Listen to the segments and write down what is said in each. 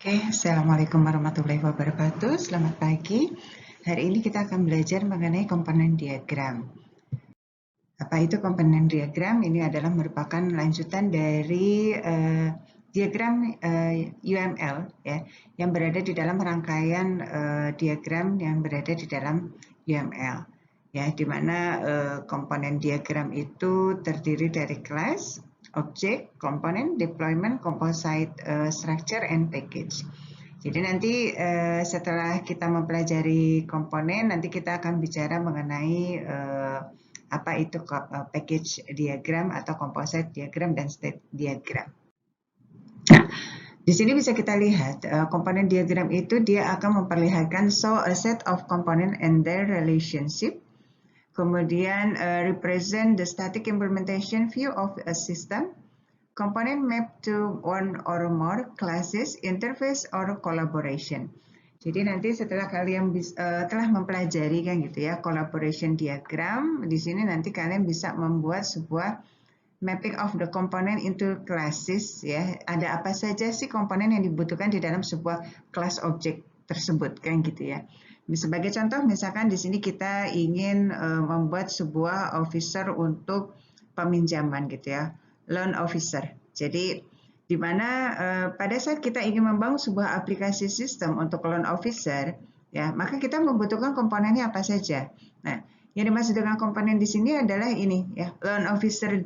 Oke, Assalamualaikum warahmatullahi wabarakatuh. Selamat pagi. Hari ini kita akan belajar mengenai komponen diagram. Apa itu komponen diagram? Ini adalah merupakan lanjutan dari diagram UML ya, yang berada di dalam rangkaian diagram yang berada di dalam UML. Ya, di mana komponen diagram itu terdiri dari class, object, komponen, deployment, composite structure, and package. Jadi nanti setelah kita mempelajari komponen, nanti kita akan bicara mengenai apa itu package diagram atau composite diagram dan state diagram. Nah, di sini bisa kita lihat komponen diagram itu dia akan memperlihatkan show a set of component and their relationship. Kemudian represent the static implementation view of a system. Component map to one or more classes, interface, or collaboration. Jadi nanti setelah kalian telah mempelajari kan gitu ya collaboration diagram, di sini nanti kalian bisa membuat sebuah mapping of the component into classes ya. Ada apa saja sih komponen yang dibutuhkan di dalam sebuah class object tersebut kan gitu ya. Sebagai contoh misalkan di sini kita ingin membuat sebuah officer untuk peminjaman gitu ya, loan officer. Jadi di mana pada saat kita ingin membangun sebuah aplikasi sistem untuk loan officer, ya maka kita membutuhkan komponennya apa saja. Nah, yang dimaksud dengan komponen di sini adalah ini ya, loan officer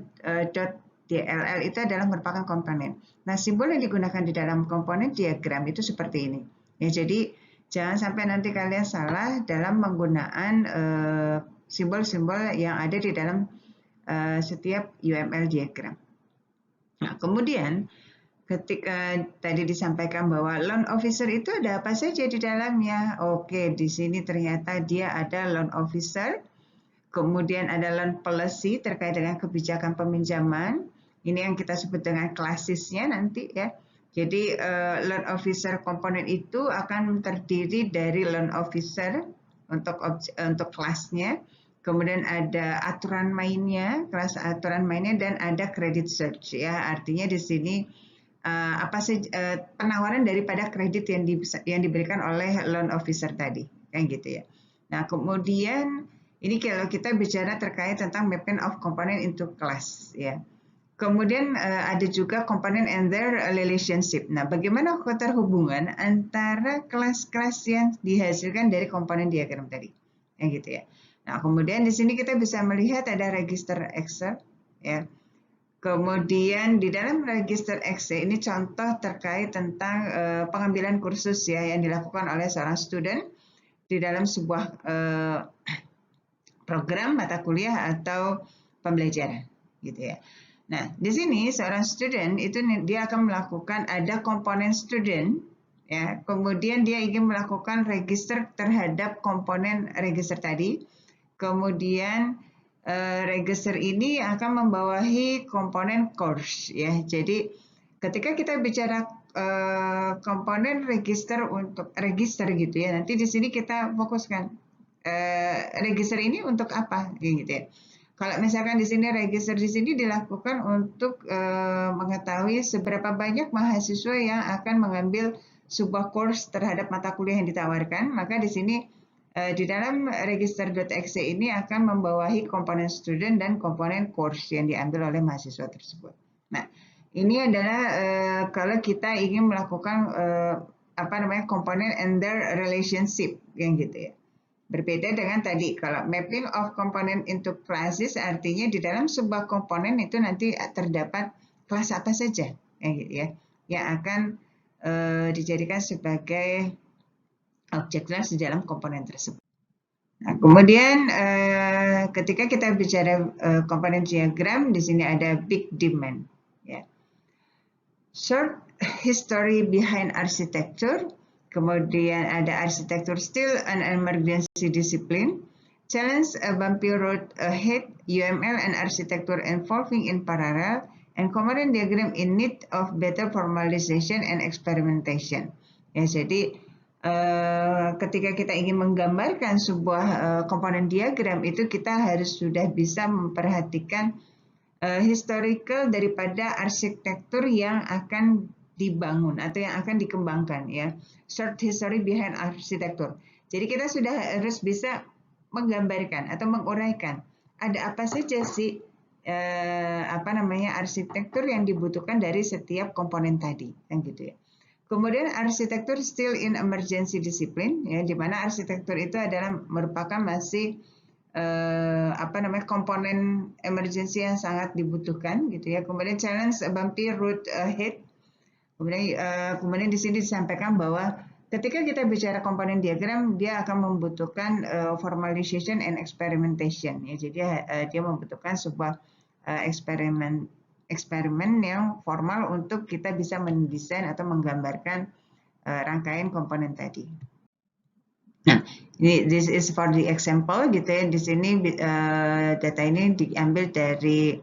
.dll itu adalah merupakan komponen. Nah, simbol yang digunakan di dalam komponen diagram itu seperti ini. Ya, jadi jangan sampai nanti kalian salah dalam menggunakan simbol-simbol yang ada di dalam setiap UML diagram. Nah, kemudian ketika tadi disampaikan bahwa loan officer itu ada apa saja di dalamnya? Oke, di sini ternyata dia ada loan officer, kemudian ada loan policy terkait dengan kebijakan peminjaman. Ini yang kita sebut dengan klasisnya nanti ya. Jadi loan officer komponen itu akan terdiri dari loan officer untuk kelasnya. Kemudian ada aturan mainnya, kelas aturan mainnya, dan ada credit search ya. Artinya di sini apa sih penawaran daripada kredit yang diberikan oleh loan officer tadi, kan gitu ya. Nah kemudian ini kalau kita bicara terkait tentang mapping of component into class ya. Kemudian ada juga komponen and their relationship. Nah, bagaimana keterhubungan antara kelas-kelas yang dihasilkan dari komponen diagram tadi, yang gitu ya. Nah, kemudian di sini kita bisa melihat ada register Excel, ya. Kemudian di dalam register Excel ini contoh terkait tentang pengambilan kursus ya yang dilakukan oleh seorang student di dalam sebuah program mata kuliah atau pembelajaran, gitu ya. Nah, di sini seorang student itu dia akan melakukan ada komponen student, ya. Kemudian dia ingin melakukan register terhadap komponen register tadi. Kemudian register ini akan membawahi komponen course, ya. Jadi ketika kita bicara komponen register untuk register gitu ya, nanti di sini kita fokuskan register ini untuk apa, gitu ya. Kalau misalkan di sini register di sini dilakukan untuk mengetahui seberapa banyak mahasiswa yang akan mengambil sebuah course terhadap mata kuliah yang ditawarkan, maka di sini di dalam register.exe ini akan membawahi komponen student dan komponen course yang diambil oleh mahasiswa tersebut. Nah, ini adalah kalau kita ingin melakukan komponen and their relationship yang gitu ya. Berbeda dengan tadi, kalau mapping of component into classes artinya di dalam sebuah komponen itu nanti terdapat kelas apa saja ya, yang akan dijadikan sebagai objek kelas di dalam komponen tersebut. Nah, kemudian ketika kita bicara komponen diagram, di sini ada big demand. Ya. Short history behind architecture. Kemudian ada arsitektur still an emergency discipline. Challenge a bumpy road ahead, UML and architecture evolving in parallel, and component diagram in need of better formalization and experimentation. Ya, jadi ketika kita ingin menggambarkan sebuah komponen diagram itu kita harus sudah bisa memperhatikan historical daripada arsitektur yang akan dibangun atau yang akan dikembangkan ya. Short history behind architecture. Jadi kita sudah harus bisa menggambarkan atau menguraikan ada apa saja sih arsitektur yang dibutuhkan dari setiap komponen tadi, kan gitu ya. Kemudian arsitektur still in emergency discipline, ya, di mana arsitektur itu adalah merupakan masih komponen emergency yang sangat dibutuhkan, gitu ya. Kemudian challenge a bumpy road ahead. Kemudian di sini disampaikan bahwa ketika kita bicara komponen diagram, dia akan membutuhkan formalization and experimentation, ya. Jadi dia membutuhkan sebuah eksperimen yang formal untuk kita bisa mendesain atau menggambarkan rangkaian komponen tadi. Nah, ini this is for the example gitu ya. Di sini data ini diambil dari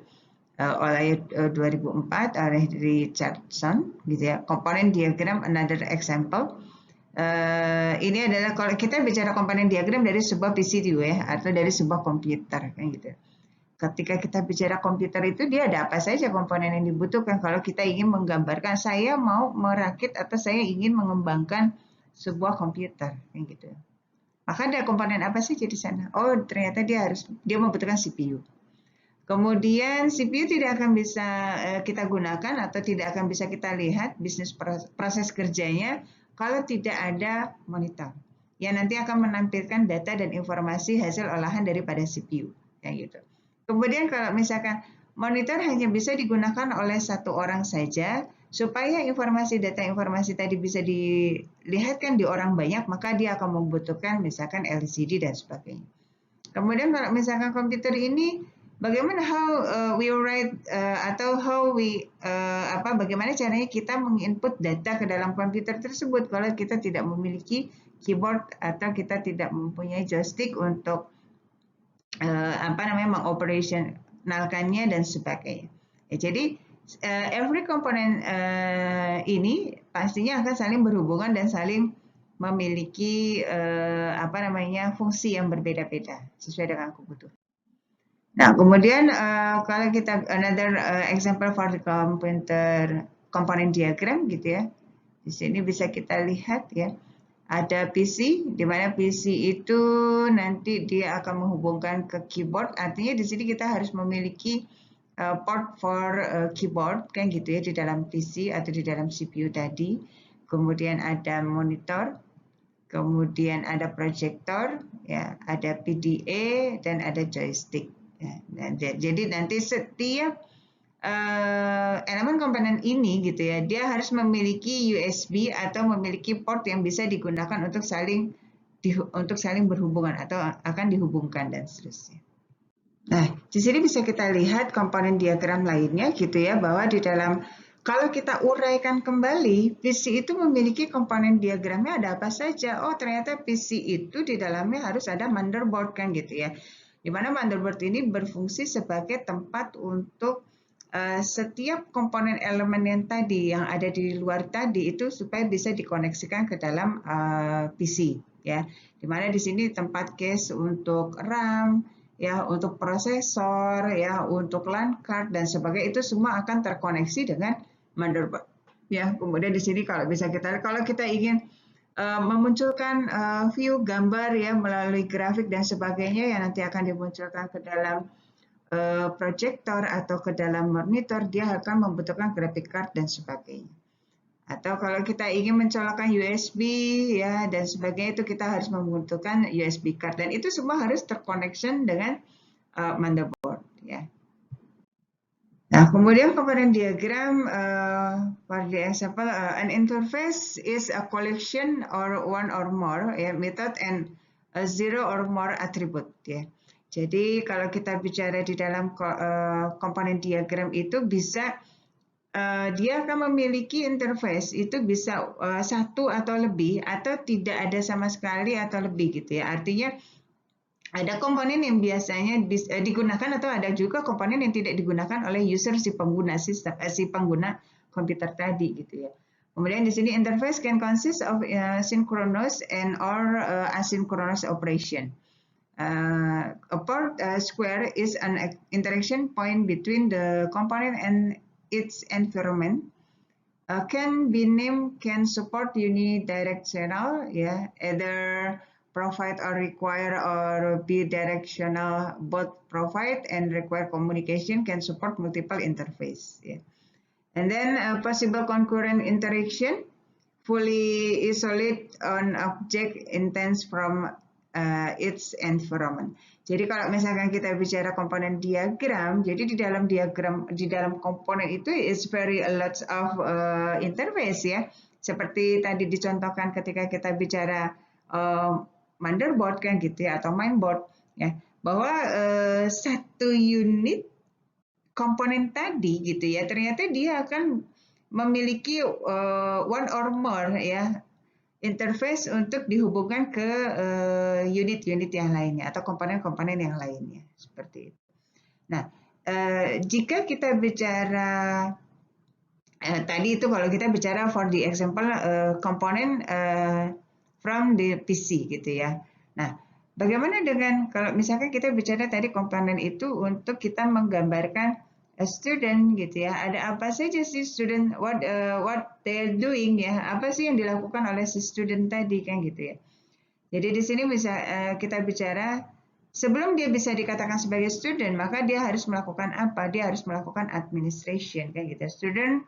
oleh 2004 oleh Richardson gitu ya. Komponen diagram another example. Ini adalah kalau kita bicara komponen diagram dari sebuah PCU ya, atau dari sebuah komputer kan gitu. Ketika kita bicara komputer itu dia ada apa saja komponen yang dibutuhkan kalau kita ingin menggambarkan saya mau merakit atau saya ingin mengembangkan sebuah komputer kan gitu. Maka ada komponen apa sih di sana? Oh, ternyata dia membutuhkan CPU. Kemudian CPU tidak akan bisa kita gunakan atau tidak akan bisa kita lihat bisnis proses kerjanya kalau tidak ada monitor yang nanti akan menampilkan data dan informasi hasil olahan daripada CPU, kayak gitu. Kemudian kalau misalkan monitor hanya bisa digunakan oleh satu orang saja, supaya data informasi tadi bisa dilihatkan di orang banyak, maka dia akan membutuhkan misalkan LCD dan sebagainya. Kemudian kalau misalkan komputer ini, bagaimana bagaimana caranya kita menginput data ke dalam komputer tersebut kalau kita tidak memiliki keyboard atau kita tidak mempunyai joystick untuk mengoperasionalkannya dan sebagainya. Ya, jadi every komponen ini pastinya akan saling berhubungan dan saling memiliki fungsi yang berbeda-beda sesuai dengan kebutuhan. Nah, kemudian kalau kita another example for the component diagram gitu ya. Di sini bisa kita lihat ya. Ada PC, di mana PC itu nanti dia akan menghubungkan ke keyboard. Artinya di sini kita harus memiliki port for keyboard kan gitu ya di dalam PC atau di dalam CPU tadi. Kemudian ada monitor, kemudian ada proyektor, ya, ada PDA dan ada joystick. Ya. Nah, jadi nanti setiap elemen komponen ini gitu ya, dia harus memiliki USB atau memiliki port yang bisa digunakan untuk saling berhubungan atau akan dihubungkan dan seterusnya. Nah, di sini bisa kita lihat komponen diagram lainnya gitu ya, bahwa di dalam kalau kita uraikan kembali, PC itu memiliki komponen diagramnya ada apa saja. Oh, ternyata PC itu di dalamnya harus ada motherboard kan gitu ya. Di mana motherboard ini berfungsi sebagai tempat untuk setiap komponen elemen yang tadi yang ada di luar tadi itu supaya bisa dikoneksikan ke dalam PC ya. Dimana di sini tempat cache untuk RAM ya, untuk prosesor ya, untuk LAN card dan sebagainya, itu semua akan terkoneksi dengan motherboard ya. Kemudian di sini kalau bisa kalau kita ingin memunculkan view gambar ya melalui grafik dan sebagainya yang nanti akan dimunculkan ke dalam proyektor atau ke dalam monitor, dia akan membutuhkan graphic card dan sebagainya. Atau kalau kita ingin mencolokkan USB ya dan sebagainya, itu kita harus membutuhkan USB card dan itu semua harus terconnection dengan motherboard ya. Nah, kemudian komponen diagram for the example an interface is a collection or one or more method and a zero or more attribute ya. Jadi kalau kita bicara di dalam komponen diagram itu bisa dia akan memiliki interface itu bisa satu atau lebih atau tidak ada sama sekali atau lebih gitu ya. Artinya ada komponen yang biasanya digunakan atau ada juga komponen yang tidak digunakan oleh user si pengguna komputer tadi gitu ya. Kemudian di sini interface can consist of synchronous and or asynchronous operation. A port square is an interaction point between the component and its environment. can be named, can support unidirectional, yeah, either provide or require or bidirectional, both provide and require communication, can support multiple interface, yeah. And then possible concurrent interaction, fully isolate an object intends from its environment. Jadi kalau misalkan kita bicara komponen diagram, jadi di dalam diagram, di dalam komponen itu is very a lot of interface ya. Seperti tadi dicontohkan ketika kita bicara motherboard kan gitu ya, atau mainboard ya, bahwa satu unit komponen tadi gitu ya, ternyata dia akan memiliki one or more ya interface untuk dihubungkan ke unit-unit yang lainnya atau komponen-komponen yang lainnya seperti itu. Nah, jika kita bicara tadi itu kalau kita bicara for the example komponen from the PC gitu ya. Nah, bagaimana dengan kalau misalkan kita bicara tadi komponen itu untuk kita menggambarkan student gitu ya. Ada apa saja sih student what they're doing ya. Apa sih yang dilakukan oleh si student tadi kan gitu ya. Jadi di sini bisa kita bicara sebelum dia bisa dikatakan sebagai student, maka dia harus melakukan apa? Dia harus melakukan administration kan gitu. Student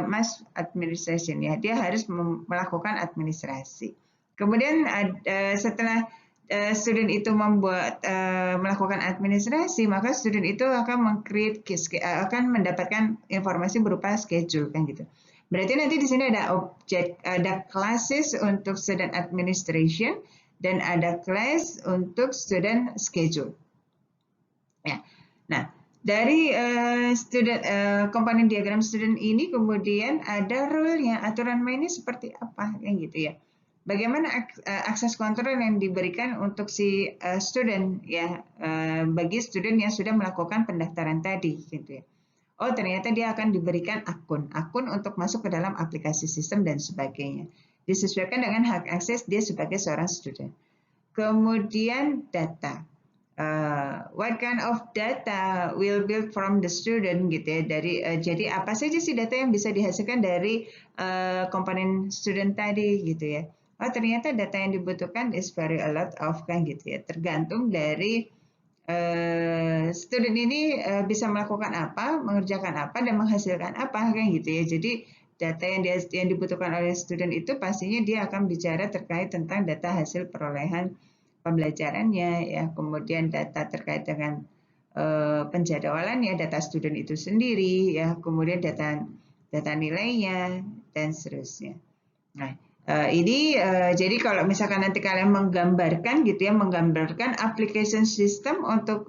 must administration ya. Dia harus melakukan administrasi. Kemudian setelah student itu melakukan administrasi, maka student itu akan akan mendapatkan informasi berupa schedule kan gitu. Berarti nanti di sini ada objek, ada classes untuk student administration dan ada class untuk student schedule. Ya. Nah, dari komponen diagram student ini kemudian ada rule-nya, aturan mainnya seperti apa yang gitu ya. Bagaimana akses kontrol yang diberikan untuk si student ya bagi student yang sudah melakukan pendaftaran tadi gitu ya. Oh, ternyata dia akan diberikan akun untuk masuk ke dalam aplikasi sistem dan sebagainya. Disesuaikan dengan hak akses dia sebagai seorang student. Kemudian data. What kind of data will build from the student gitu ya. Jadi apa saja sih data yang bisa dihasilkan dari komponen student tadi gitu ya. Oh, ternyata data yang dibutuhkan is very a lot of kan gitu ya. Tergantung dari student ini bisa melakukan apa, mengerjakan apa, dan menghasilkan apa kan gitu ya. Jadi data yang dibutuhkan oleh student itu pastinya dia akan bicara terkait tentang data hasil perolehan pembelajarannya ya, kemudian data terkait dengan penjadwalannya, data student itu sendiri ya, kemudian data nilainya dan seterusnya. Nah, ini jadi kalau misalkan nanti kalian menggambarkan gitu ya, menggambarkan application system untuk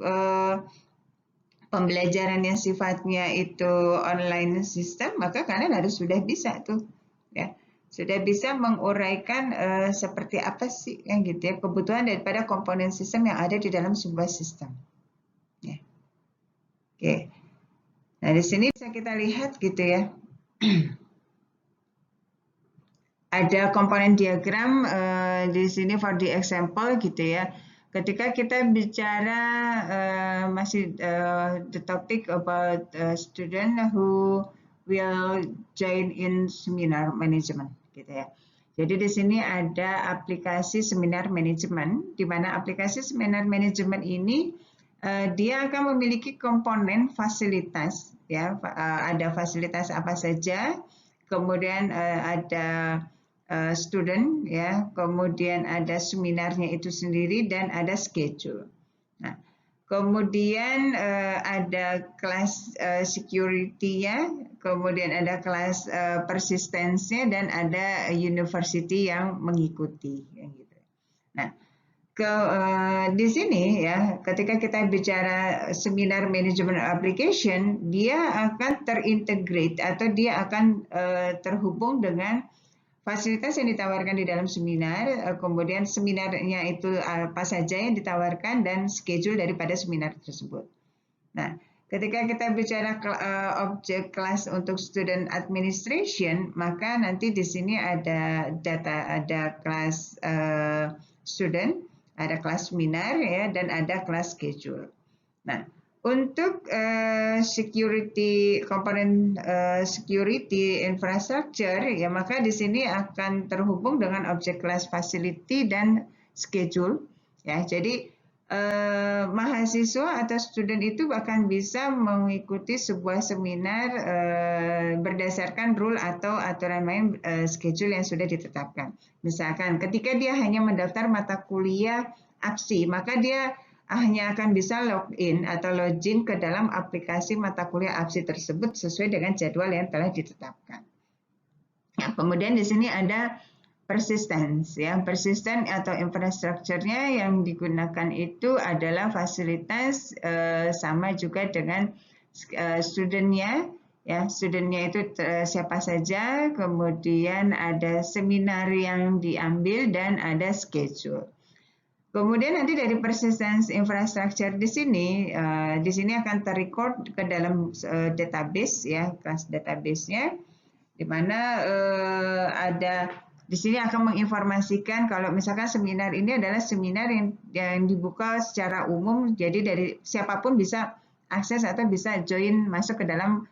pembelajaran yang sifatnya itu online system, maka kalian harus sudah bisa tuh ya, sudah bisa menguraikan seperti apa sih yang gitu ya kebutuhan daripada komponen sistem yang ada di dalam sebuah sistem. Ya. Oke. Nah, di sini bisa kita lihat gitu ya. Ada komponen diagram di sini for the example gitu ya. Ketika kita bicara masih the topic about student who will join in seminar management gitu ya. Jadi di sini ada aplikasi seminar manajemen, di mana aplikasi seminar manajemen ini dia akan memiliki komponen fasilitas ya, ada fasilitas apa saja, kemudian ada student ya, kemudian ada seminarnya itu sendiri dan ada schedule. Nah, kemudian ada kelas security-nya, kemudian ada kelas persistence-nya dan ada university yang mengikuti gitu. Nah, di sini ya, ketika kita bicara seminar management application, dia akan terintegrate atau dia akan terhubung dengan fasilitas yang ditawarkan di dalam seminar, kemudian seminarnya itu apa saja yang ditawarkan dan schedule daripada seminar tersebut. Nah, ketika kita bicara objek kelas untuk student administration, maka nanti di sini ada data, ada kelas student, ada kelas seminar ya, dan ada kelas schedule. Nah, Untuk security komponen security infrastructure ya, maka di sini akan terhubung dengan object class facility dan schedule ya. Jadi mahasiswa atau student itu akan bisa mengikuti sebuah seminar berdasarkan rule atau aturan main schedule yang sudah ditetapkan. Misalkan ketika dia hanya mendaftar mata kuliah APSI, maka dia hanya akan bisa login atau login ke dalam aplikasi mata kuliah APSI tersebut sesuai dengan jadwal yang telah ditetapkan. Ya, kemudian di sini ada persistence, ya. Persisten atau infrastrukturnya yang digunakan itu adalah fasilitas sama juga dengan studentnya, ya. Studentnya itu siapa saja, kemudian ada seminar yang diambil dan ada schedule. Kemudian nanti dari persistence infrastructure di sini akan terrecord ke dalam database ya, kelas database-nya, di mana ada di sini akan menginformasikan kalau misalkan seminar ini adalah seminar yang dibuka secara umum, jadi dari siapapun bisa akses atau bisa join masuk ke dalam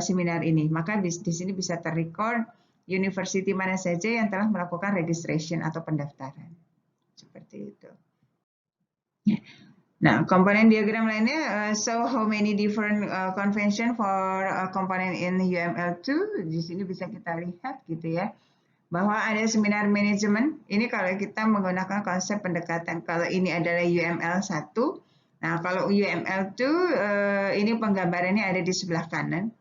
seminar ini. Maka di sini bisa terrecord university mana saja yang telah melakukan registration atau pendaftaran. Seperti itu. Nah, komponen diagram lainnya show how many different convention for component in UML2. Di sini bisa kita lihat gitu ya, bahwa ada seminar manajemen. Ini kalau kita menggunakan konsep pendekatan, kalau ini adalah UML1. Nah, kalau UML2 ini penggambarannya ada di sebelah kanan.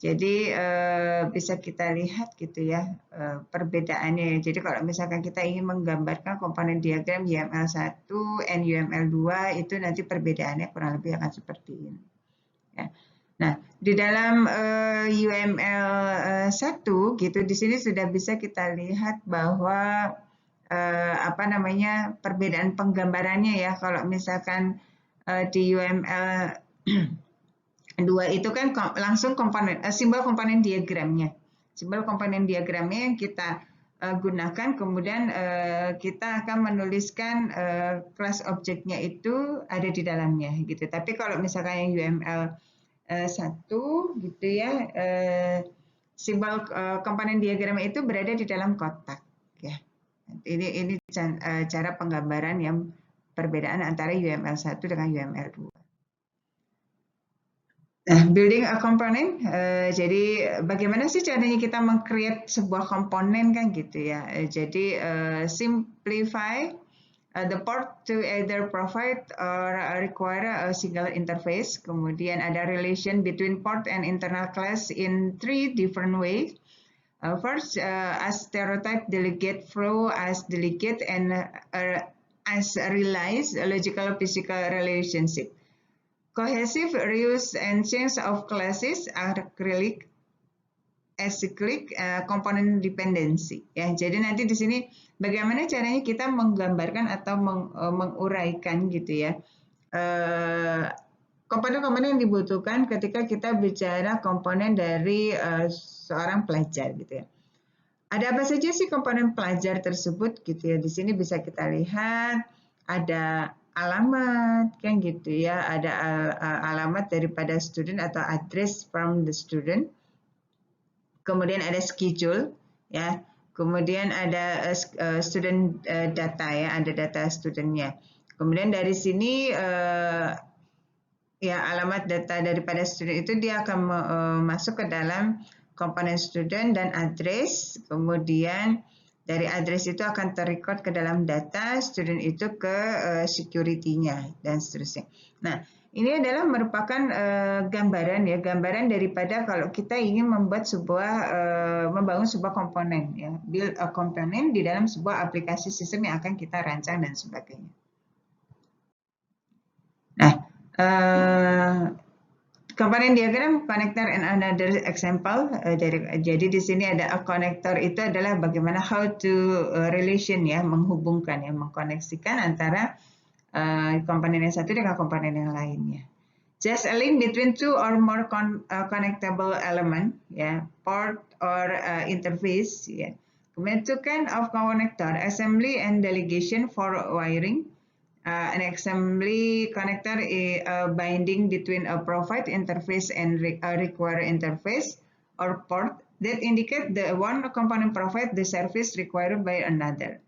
Jadi bisa kita lihat gitu ya perbedaannya. Jadi kalau misalkan kita ingin menggambarkan komponen diagram UML1 and UML2 itu nanti perbedaannya kurang lebih akan seperti ini. Ya. Nah, di dalam UML1 gitu di sini sudah bisa kita lihat bahwa perbedaan penggambarannya ya. Kalau misalkan di UML 2 itu kan langsung komponen simbol komponen diagramnya. Simbol komponen diagramnya yang kita gunakan, kemudian kita akan menuliskan kelas objeknya itu ada di dalamnya gitu. Tapi kalau misalkan yang UML 1 gitu ya, simbol komponen diagramnya itu berada di dalam kotak ya. Ini cara penggambaran yang perbedaan antara UML 1 dengan UML 2. Nah, building a component, jadi bagaimana sih caranya kita meng-create sebuah komponen kan gitu ya. Jadi simplify the port to either provide or require a single interface. Kemudian ada relation between port and internal class in 3 different ways. First, as stereotype delegate flow as delegate and as realize a logical physical relationship. Cohesive reuse and change of classes acrylic, acyclic, component dependency. Ya, jadi nanti di sini bagaimana caranya kita menggambarkan atau menguraikan gitu ya komponen-komponen yang dibutuhkan ketika kita bicara komponen dari seorang pelajar gitu ya. Ada apa saja sih komponen pelajar tersebut gitu ya? Di sini bisa kita lihat ada alamat kan gitu ya, ada alamat daripada student atau address from the student, kemudian ada schedule ya, kemudian ada student data ya, ada data studentnya. Kemudian dari sini ya alamat data daripada student itu dia akan masuk ke dalam komponen student dan address, kemudian dari address itu akan terrecord ke dalam data student itu ke security-nya dan seterusnya. Nah, ini adalah merupakan gambaran ya, gambaran daripada kalau kita ingin membuat membangun sebuah komponen ya, build a component di dalam sebuah aplikasi sistem yang akan kita rancang dan sebagainya. Nah, komponen diagram connector and another example. Jadi di sini ada a connector itu adalah bagaimana how to relation ya, menghubungkan ya, mengkoneksikan antara komponen yang satu dengan komponen yang lainnya. Just a link between two or more connectable element ya, port or interface ya. Kemudian two kind of connector, assembly and delegation for wiring. An assembly connector is a binding between a provide interface and a require interface or port that indicate the one component provide the service required by another.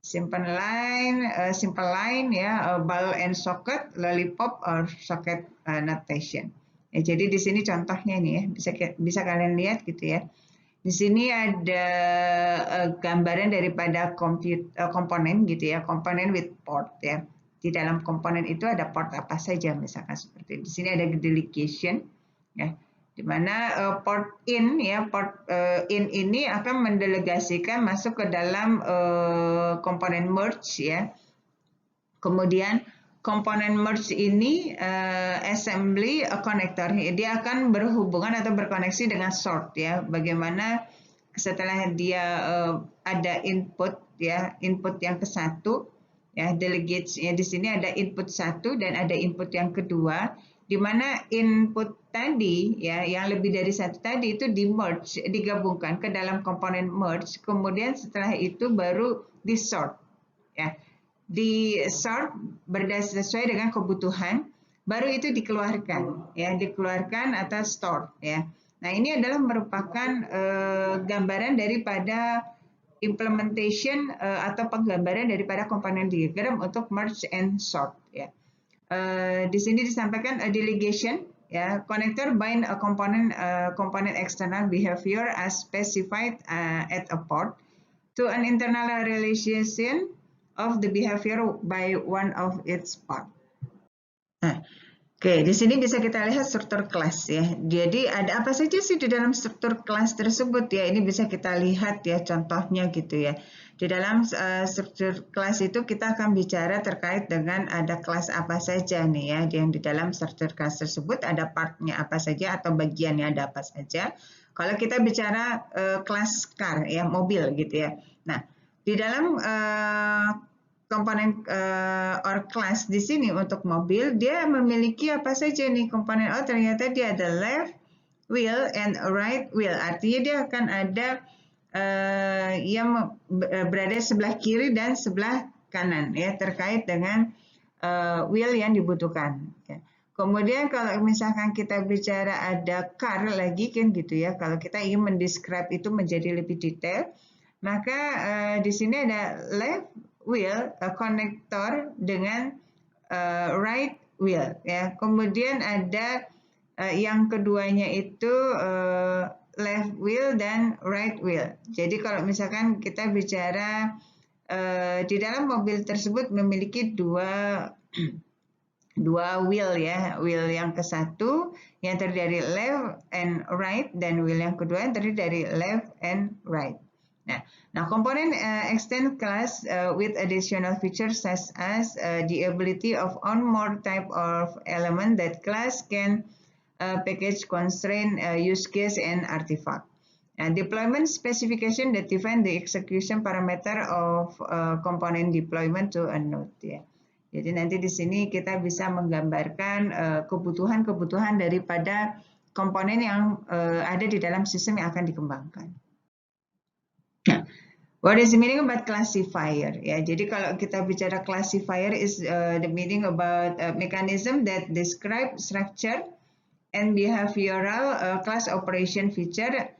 Simple line ya, ball and socket, lollipop or socket notation. Ya, jadi di sini contohnya nih ya, bisa kalian lihat gitu ya. Di sini ada gambaran daripada komponen gitu ya, komponen with port ya. Di dalam komponen itu ada port apa saja, misalkan seperti di sini ada delegation ya, di mana port in ya, port in ini akan mendelegasikan masuk ke dalam komponen merge ya. Kemudian komponen merge ini assembly connector, dia akan berhubungan atau berkoneksi dengan sort ya. Bagaimana setelah dia ada input ya, input yang ke satu ya, delegates ya, di sini ada input satu dan ada input yang kedua, di mana input tadi ya, yang lebih dari satu tadi itu di merge, digabungkan ke dalam komponen merge, kemudian setelah itu baru di sort ya. Di sort berdasarkan sesuai dengan kebutuhan, baru itu dikeluarkan ya, dikeluarkan atau store ya. Nah, ini adalah merupakan gambaran daripada implementation atau penggambaran daripada komponen diagram untuk merge and sort ya. Di sini disampaikan a delegation ya, connector bind a component external behavior as specified at a port to an internal relation of the behavior by one of its part. Nah, oke, di sini bisa kita lihat struktur kelas ya. Jadi ada apa saja sih di dalam struktur kelas tersebut ya? Ini bisa kita lihat ya contohnya gitu ya. Di dalam struktur kelas itu kita akan bicara terkait dengan ada kelas apa saja nih ya. Yang di dalam struktur kelas tersebut ada partnya apa saja atau bagiannya ada apa saja. Kalau kita bicara kelas car ya, mobil gitu ya. Nah, di dalam komponen or class di sini untuk mobil, dia memiliki apa saja nih komponen? Oh, ternyata dia ada left wheel and right wheel. Artinya dia akan ada yang berada sebelah kiri dan sebelah kanan ya, terkait dengan wheel yang dibutuhkan. Ya. Kemudian kalau misalkan kita bicara ada car lagi kan gitu ya, kalau kita ingin mendescribe itu menjadi lebih detail, maka di sini ada left wheel konektor dengan right wheel ya. Kemudian ada yang keduanya itu left wheel dan right wheel. Jadi kalau misalkan kita bicara di dalam mobil tersebut memiliki dua wheel ya, wheel yang ke satu yang terdiri dari left and right dan wheel yang kedua yang terdiri dari left and right. Now component extend class with additional features such as the ability of one more type of element that class can package, constraint, use case, and artifact. And deployment specification that define the execution parameter of component deployment to a node. Ya. Jadi nanti di sini kita bisa menggambarkan kebutuhan-kebutuhan daripada komponen yang ada di dalam sistem yang akan dikembangkan. Nah, what is the meaning about classifier? Ya, jadi kalau kita bicara classifier is the meaning about a mechanism that describe structure and behavioral class operation feature.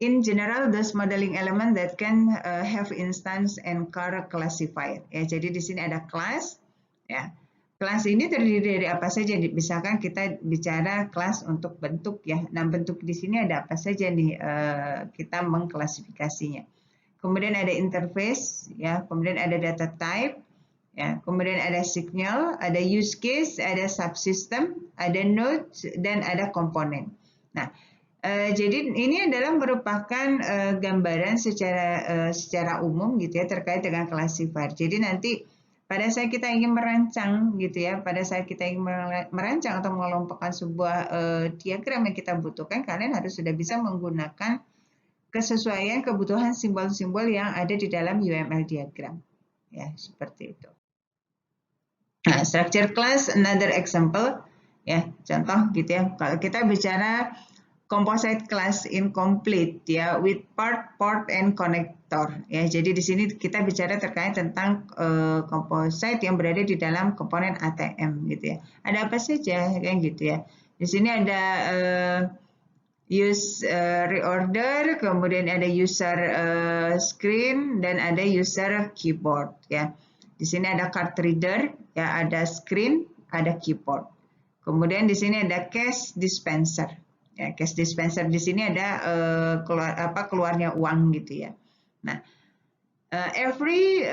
In general, those modeling element that can have instance and car classifier. Ya, jadi di sini ada kelas. Ya, kelas ini terdiri dari apa saja? Misalkan kita bicara kelas untuk bentuk ya. Nah, bentuk di sini ada apa saja nih? Kita mengklasifikasinya. Kemudian ada interface, ya. Kemudian ada data type, ya. Kemudian ada signal, ada use case, ada subsystem, ada node, dan ada komponen. Nah, jadi ini adalah merupakan gambaran secara umum gitu ya terkait dengan classifier. Jadi nanti pada saat kita ingin merancang gitu ya, pada saat kita ingin merancang atau mengelompokkan sebuah diagram yang kita butuhkan, kalian harus sudah bisa menggunakan kesesuaian kebutuhan simbol-simbol yang ada di dalam UML diagram. Ya, seperti itu. Nah, structure class another example ya, contoh gitu ya. Kalau kita bicara composite class incomplete ya with part, port, and connector ya. Jadi di sini kita bicara terkait tentang composite yang berada di dalam komponen ATM gitu ya. Ada apa saja kayak gitu ya. Di sini ada use reorder, kemudian ada user screen dan ada user keyboard ya. Di sini ada card reader ya, ada screen, ada keyboard. Kemudian di sini ada cash dispenser. Ya, cash dispenser di sini ada keluarnya uang gitu ya. Nah, every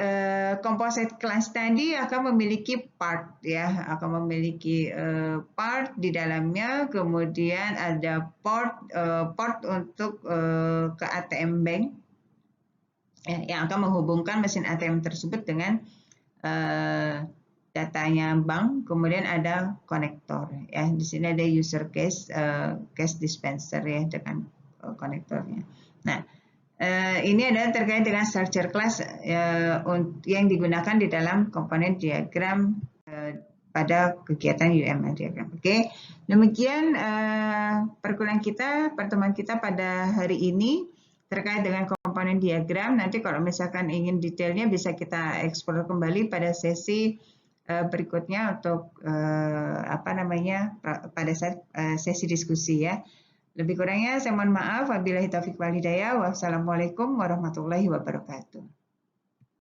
composite class tadi akan memiliki part ya, akan memiliki part di dalamnya, kemudian ada port untuk ke ATM bank ya, yang akan menghubungkan mesin ATM tersebut dengan datanya bank, kemudian ada konektor ya. Di sini ada user cash dispenser ya dengan konektornya. Nah, ini adalah terkait dengan structure class yang digunakan di dalam komponen diagram pada kegiatan UML diagram. Oke, demikian pertemuan kita pada hari ini terkait dengan komponen diagram. Nanti kalau misalkan ingin detailnya bisa kita eksplor kembali pada sesi berikutnya untuk pada saat sesi diskusi ya. Lebih kurangnya saya mohon maaf. Wabillahi taufiq wal hidayah. Wassalamualaikum warahmatullahi wabarakatuh.